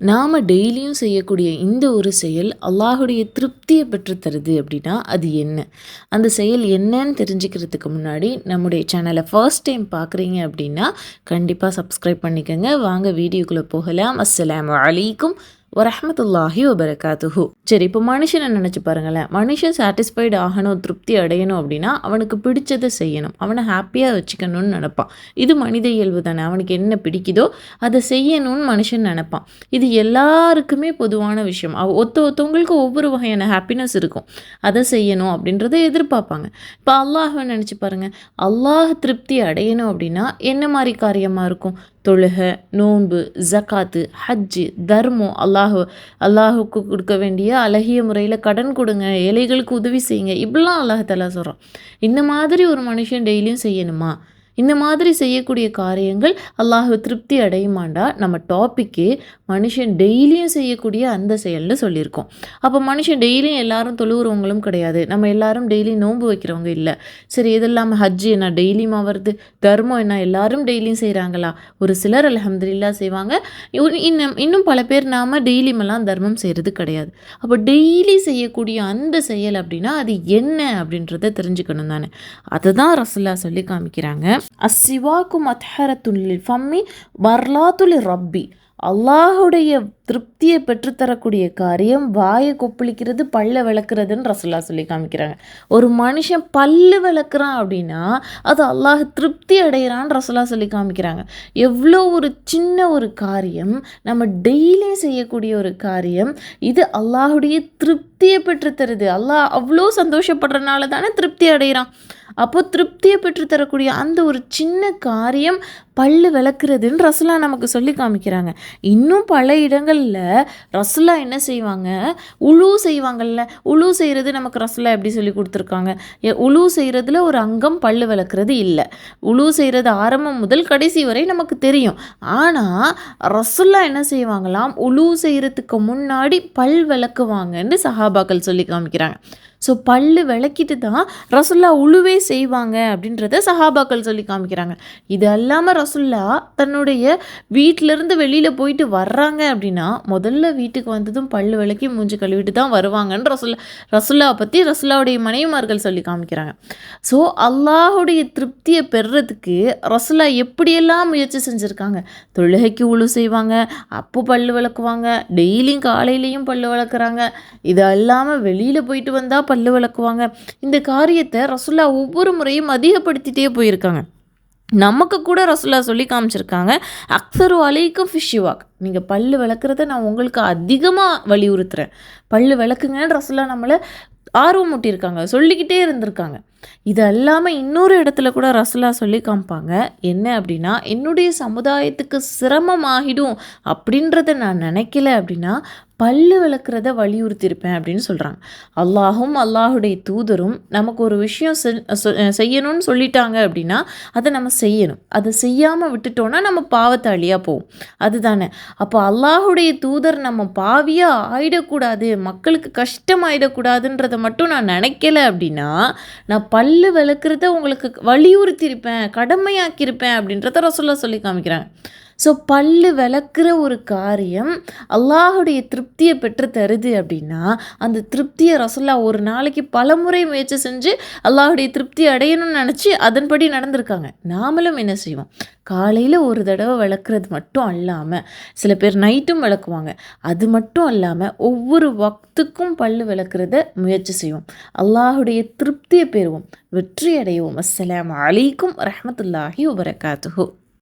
நாம் டெய்லியும் செய்யக்கூடிய இந்த ஒரு செயல் அல்லாஹுடைய திருப்தியை பெற்று தருது அப்படின்னா அது என்ன? அந்த செயல் என்னன்னு தெரிஞ்சுக்கிறதுக்கு முன்னாடி நம்முடைய சேனலை ஃபர்ஸ்ட் டைம் பார்க்குறீங்க அப்படின்னா கண்டிப்பாக சப்ஸ்கிரைப் பண்ணிக்கோங்க. வாங்க வீடியோக்குள்ளே போகலாம். அஸ்ஸலாமு அலைக்கும் வரஹ்மத்துல்லாஹி வபரகாத்துஹு. சரி, இப்போ மனுஷனை நினச்சி பாருங்களேன். மனுஷன் சாட்டிஸ்ஃபைடு ஆகணும், திருப்தி அடையணும் அப்படின்னா அவனுக்கு பிடிச்சதை செய்யணும், அவனை ஹாப்பியாக வச்சுக்கணும்னு நினப்பான். இது மனித இயல்பு தானே. அவனுக்கு என்ன பிடிக்குதோ அதை செய்யணும்னு மனுஷன் நினப்பான். இது எல்லாருக்குமே பொதுவான விஷயம். ஒருத்தவங்களுக்கு ஒவ்வொரு வகையான ஹாப்பினஸ் இருக்கும். அதை செய்யணும் அப்படின்றத எதிர்பார்ப்பாங்க. இப்போ அல்லாஹை நினச்சி பாருங்கள். அல்லாஹ் திருப்தி அடையணும் அப்படின்னா என்ன மாதிரி காரியமாக இருக்கும்? தொழுகை, நோன்பு, ஜக்காத்து, ஹஜ்ஜு, தர்மம், அல்லாஹுக்கு கொடுக்க வேண்டிய அழகிய முறையில் கடன் கொடுங்க, ஏழைகளுக்கு உதவி செய்யுங்க, இப்படிலாம் அல்லாஹ் சொல்கிறான். இந்த மாதிரி ஒரு மனுஷன் டெய்லியும் செய்யணுமா? இந்த மாதிரி செய்யக்கூடிய காரியங்கள் அல்லாஹ் திருப்தி அடையுமாண்டா நம்ம டாப்பிக்கு மனுஷன் டெய்லியும் செய்யக்கூடிய அந்த செயல்னு சொல்லியிருக்கோம். அப்போ மனுஷன் டெய்லியும் எல்லாரும் தொழுகிறவங்களும் கிடையாது, நம்ம எல்லாரும் டெய்லியும் நோன்பு வைக்கிறவங்க இல்லை. சரி, இது இல்லாமல் ஹஜ்ஜு என்ன டெய்லியுமா வருது? தர்மம் என்ன எல்லாரும் டெய்லியும் செய்கிறாங்களா? ஒரு சிலர் அல்ஹம்துலில்லாஹ் செய்வாங்க. இன்னும் பல பேர் நாம் டெய்லியுமெல்லாம் தர்மம் செய்கிறது கிடையாது. அப்போ டெய்லி செய்யக்கூடிய அந்த செயல் அப்படின்னா அது என்ன அப்படின்றத தெரிஞ்சுக்கணும் தானே. அதை தான் ரசூலுல்லாஹ் சொல்லி காமிக்கிறாங்க. அஸ்ஸிவாக்கு மத்ஹரத்துல் ஃபம்மி வர்லாத்துல் ரப்பி. அல்லாஹுடைய திருப்தியை பெற்றுத்தரக்கூடிய காரியம் வாயை கொப்பளிக்கிறது, பல்ல விளக்குறதுன்னு ரசூலுல்லாஹ் சொல்லி காமிக்கிறாங்க. ஒரு மனுஷன் பல்லு விளக்குறான் அப்படின்னா அது அல்லாஹ் திருப்தி அடைகிறான்னு ரசூலுல்லாஹ் சொல்லி காமிக்கிறாங்க. எவ்வளோ ஒரு சின்ன ஒரு காரியம், நம்ம டெய்லியும் செய்யக்கூடிய ஒரு காரியம், இது அல்லாஹுடைய திருப்தியை பெற்றுத்தருது. அல்லாஹ் அவ்வளோ சந்தோஷப்படுறதுனால தானே திருப்தி அடைகிறான். அப்போ திருப்தியை பெற்றுத்தரக்கூடிய அந்த ஒரு சின்ன காரியம் பல்லு விளக்குறதுன்னு ரசூலுல்லாஹ் நமக்கு சொல்லி காமிக்கிறாங்க. இன்னும் பல இடங்களில் ரசூலுல்லாஹ் என்ன செய்வாங்க? உழு செய்வாங்கல்ல. உழு செய்கிறது நமக்கு ரசூலுல்லாஹ் எப்படி சொல்லி கொடுத்துருக்காங்க? உழு செய்கிறதுல ஒரு அங்கம் பல்லு விளக்குறது இல்லை. உழு செய்கிறது ஆரம்பம் முதல் கடைசி வரை நமக்கு தெரியும். ஆனால் ரசூலுல்லாஹ் என்ன செய்வாங்களாம்? உழு செய்கிறதுக்கு முன்னாடி பல் விளக்குவாங்கன்னு சஹாபாக்கள் சொல்லி காமிக்கிறாங்க. ஸோ பல்லு விளக்கிட்டு தான் ரசூலுல்லாஹ் உழுவே செய்வாங்க அப்படின்றத சஹாபாக்கள் சொல்லி காமிக்கிறாங்க. இது அல்லாமல் ரசூலுல்லாஹ் தன்னுடைய வீட்டிலேருந்து வெளியில் போயிட்டு வர்றாங்க அப்படின்னா முதல்ல வீட்டுக்கு வந்ததும் பல்லு விளக்கி மூஞ்சி கழுவிட்டு தான் வருவாங்கன்னு ரசூலுல்லாஹ் பற்றி ரசூலுல்லாஹுடைய மனைவிமார்கள் சொல்லி காமிக்கிறாங்க. ஸோ அல்லாஹுடைய திருப்தியை பெறுறதுக்கு ரசூலுல்லாஹ் எப்படியெல்லாம் முயற்சி செஞ்சுருக்காங்க. தொழுகைக்கு உழு செய்வாங்க, அப்போ பல்லு விளக்குவாங்க, டெய்லியும் காலையிலையும் பல்லு விளக்குறாங்க. இது அல்லாமல் வெளியில் போயிட்டு வந்தால் பல்லு விளக்குவாங்க. இந்த காரியத்தை ரசூலுல்லாஹ் ஒவ்வொரு முறையும் அதிகப்படுத்திட்டே போயிருக்காங்க. நமக்கு கூட ரசூலுல்லாஹ் சொல்லி காமிச்சிருக்காங்க, அக்ஸரு அலைக்கும் ஃபிஷ்வாக். நீங்கள் பல்லு விளக்குறத நான் உங்களுக்கு அதிகமாக வலியுறுத்துகிறேன், பல்லு விளக்குங்கன்னு ரசூலுல்லாஹ் நம்மளை ஆர்வம் ஊட்டியிருக்காங்க, சொல்லிக்கிட்டே இருந்திருக்காங்க. இது அல்லாமல் இன்னொரு இடத்துல கூட ரசூலுல்லாஹ் சொல்லி காமிப்பாங்க. என்ன அப்படின்னா, என்னுடைய சமுதாயத்துக்கு சிரமமாகிடும் அப்படின்றத நான் நினைக்கல அப்படின்னா பல்லு விளக்குறத வலியுறுத்தியிருப்பேன் அப்படின்னு சொல்கிறாங்க. அல்லாஹும் அல்லாஹுடைய தூதரும் நமக்கு ஒரு விஷயம் செய்யணும்னு சொல்லிட்டாங்க அப்படின்னா அதை நம்ம செய்யணும். அதை செய்யாமல் விட்டுட்டோன்னா நம்ம பாவத்தாளியாக போவோம். அதுதானே. அப்போ அல்லாஹுடைய தூதர் நம்ம பாவியாக ஆயிடக்கூடாது, மக்களுக்கு கஷ்டம் ஆயிடக்கூடாதுன்றதை மட்டும் நான் நினைக்கல அப்படின்னா நான் பல்லு விளக்குறத உங்களுக்கு வலியுறுத்தியிருப்பேன், கடமையாக்கியிருப்பேன் அப்படின்றத ரசூலுல்லாஹ் சொல்லி காமிக்கிறாங்க. ஸோ பல்லு விளக்குற ஒரு காரியம் அல்லாஹுடைய திருப்தியை பெற்று தருது அப்படின்னா அந்த திருப்தியை ரசூலுல்லாஹ் ஒரு நாளைக்கு பல முறை முயற்சி செஞ்சு அல்லாஹுடைய திருப்தி அடையணும்னு நினச்சி அதன்படி நடந்திருக்காங்க. நாமளும் என்ன செய்வோம்? காலையில் ஒரு தடவை விளக்குறது மட்டும் அல்லாமல் சில பேர் நைட்டும் விளக்குவாங்க. அது மட்டும் அல்லாமல் ஒவ்வொரு வக்துக்கும் பல்லு விளக்குறத முயற்சி செய்வோம். அல்லாஹுடைய திருப்தியை பெறுவோம், வெற்றி அடைவோம். அஸ்ஸலாமு அலைக்கும் வரஹ்மத்துல்லாஹி வபரகாத்துஹு.